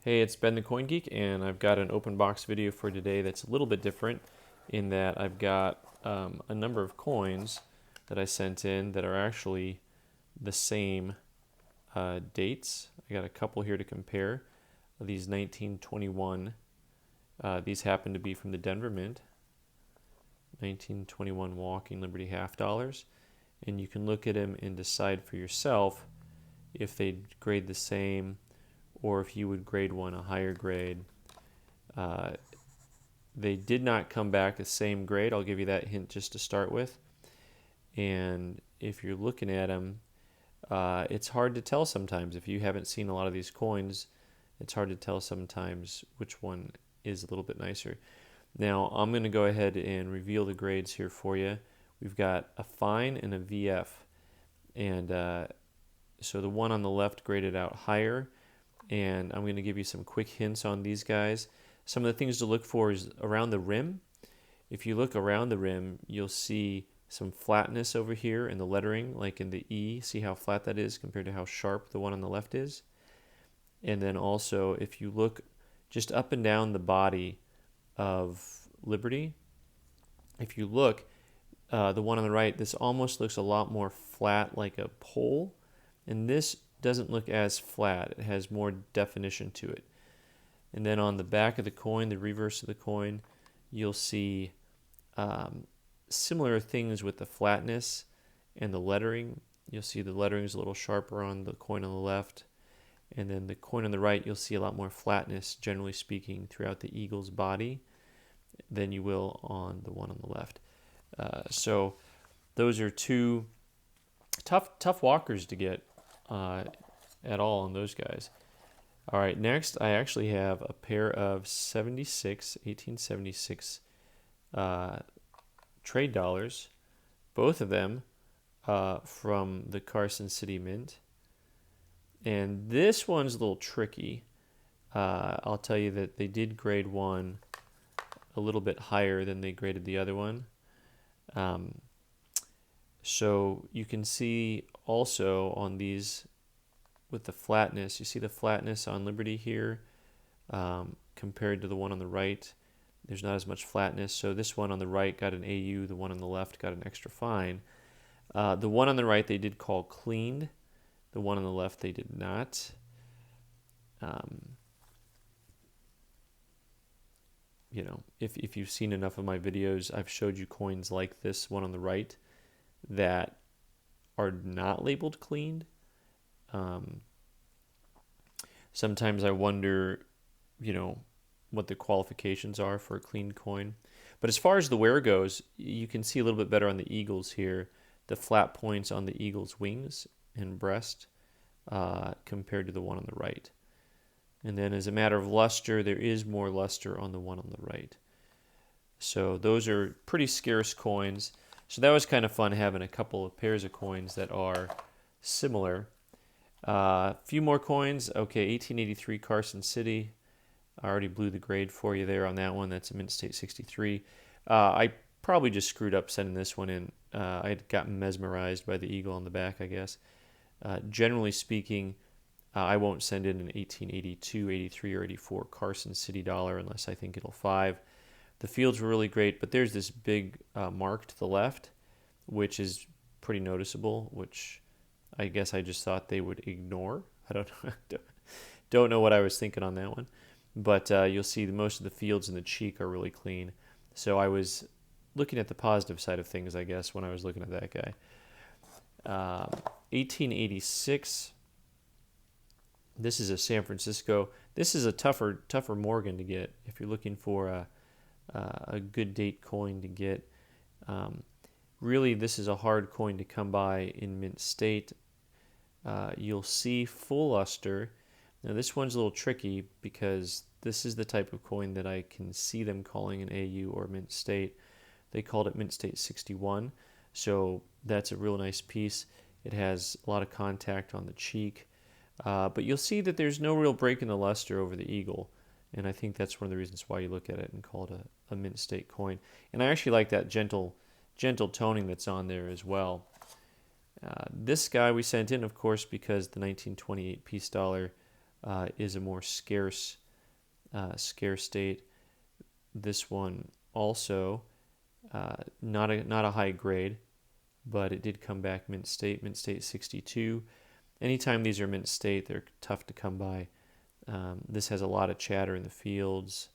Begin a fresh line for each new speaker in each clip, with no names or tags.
Hey, it's Ben the Coin Geek, and I've got an open box video for today that's a little bit different in that I've got a number of coins that I sent in that are actually the same dates. I got a couple here to compare. These 1921, these happen to be from the Denver Mint, 1921 Walking Liberty half dollars, and you can look at them and decide for yourself if they grade the same or if you would grade one a higher grade. Uh, they did not come back the same grade. I'll give you that hint just to start with. And if you're looking at them, it's hard to tell sometimes. If you haven't seen a lot of these coins, it's hard to tell sometimes which one is a little bit nicer. Now, I'm going to go ahead and reveal the grades here for you. We've got a fine and a VF. And so the one on the left graded out higher. And I'm going to give you some quick hints on these guys. Some of the things to look for is around the rim. If you look around the rim, you'll see some flatness over here in the lettering, like in the E. See how flat that is compared to how sharp the one on the left is? And then also, if you look just up and down the body of Liberty, if you look, the one on the right, this almost looks a lot more flat like a pole. And this doesn't look as flat. It has more definition to it. And then on the back of the coin, the reverse of the coin, you'll see similar things with the flatness and the lettering. You'll see the lettering is a little sharper on the coin on the left. And then the coin on the right, you'll see a lot more flatness, generally speaking, throughout the eagle's body than you will on the one on the left. So those are two tough walkers to get at all on those guys. All right, next I actually have a pair of 1876 trade dollars, both of them from the Carson City Mint. And this one's a little tricky. I'll tell you that they did grade one a little bit higher than they graded the other one. So you can see also on these with the flatness, you see the flatness on Liberty here compared to the one on the right. There's not as much flatness. So this one on the right got an AU, the one on the left got an extra fine. The one on the right they did call cleaned. The one on the left they did not. You know, if you've seen enough of my videos, I've showed you coins like this one on the right that are not labeled cleaned. Sometimes I wonder, you know, what the qualifications are for a clean coin. But as far as the wear goes, you can see a little bit better on the eagles here, the flat points on the eagle's wings and breast compared to the one on the right. And then as a matter of luster, there is more luster on the one on the right. So those are pretty scarce coins. So that was kind of fun having a couple of pairs of coins that are similar. A few more coins. Okay, 1883 Carson City. I already blew the grade for you there on that one. That's a Mint State 63. I probably just screwed up sending this one in. I had gotten mesmerized by the eagle on the back, I guess. Generally speaking, I won't send in an 1882, 83, or 84 Carson City dollar unless I think it'll 5. The fields were really great, but there's this big mark to the left, which is pretty noticeable, which I guess I just thought they would ignore. I don't know what I was thinking on that one. But you'll see most of the fields in the cheek are really clean. So I was looking at the positive side of things, I guess, when I was looking at that guy. 1886. This is a San Francisco. This is a tougher Morgan to get if you're looking for a good date coin to get. Really, this is a hard coin to come by in Mint State. You'll see full luster. Now this one's a little tricky because this is the type of coin that I can see them calling an AU or Mint State. They called it Mint State 61, so that's a real nice piece. It has a lot of contact on the cheek, but you'll see that there's no real break in the luster over the eagle, and I think that's one of the reasons why you look at it and call it a Mint State coin. And I actually like that gentle toning that's on there as well. This guy we sent in, of course, because the 1928 peace dollar is a more scarce state. This one also not a high grade, but it did come back mint state 62. Anytime these are mint state, they're tough to come by. This has a lot of chatter in the fields,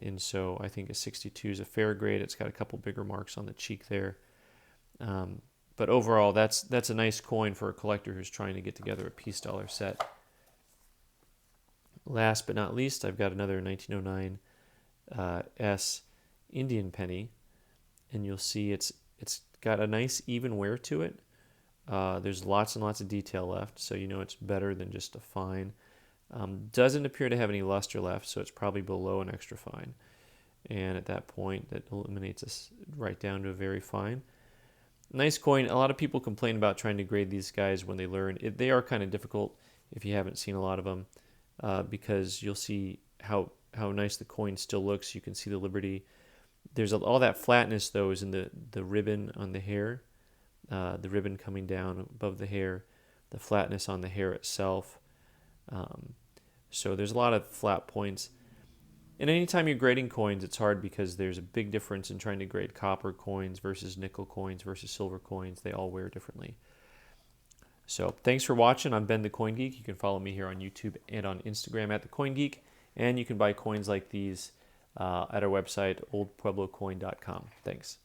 and so I think a 62 is a fair grade. It's got a couple bigger marks on the cheek there. But overall, that's a nice coin for a collector who's trying to get together a piece dollar set. Last but not least, I've got another 1909 S Indian penny, and you'll see it's got a nice even wear to it. There's lots and lots of detail left, so you know it's better than just a fine. Doesn't appear to have any luster left, so it's probably below an extra fine. And at that point, that eliminates us right down to a very fine. Nice coin. A lot of people complain about trying to grade these guys when they learn. They are kind of difficult if you haven't seen a lot of them, because you'll see how nice the coin still looks. You can see the Liberty. There's all that flatness, though, is in the ribbon on the hair, the ribbon coming down above the hair, the flatness on the hair itself. So there's a lot of flat points. And anytime you're grading coins, it's hard because there's a big difference in trying to grade copper coins versus nickel coins versus silver coins. They all wear differently. So thanks for watching. I'm Ben the Coin Geek. You can follow me here on YouTube and on Instagram at the Coin Geek. And you can buy coins like these at our website, oldpueblocoin.com. Thanks.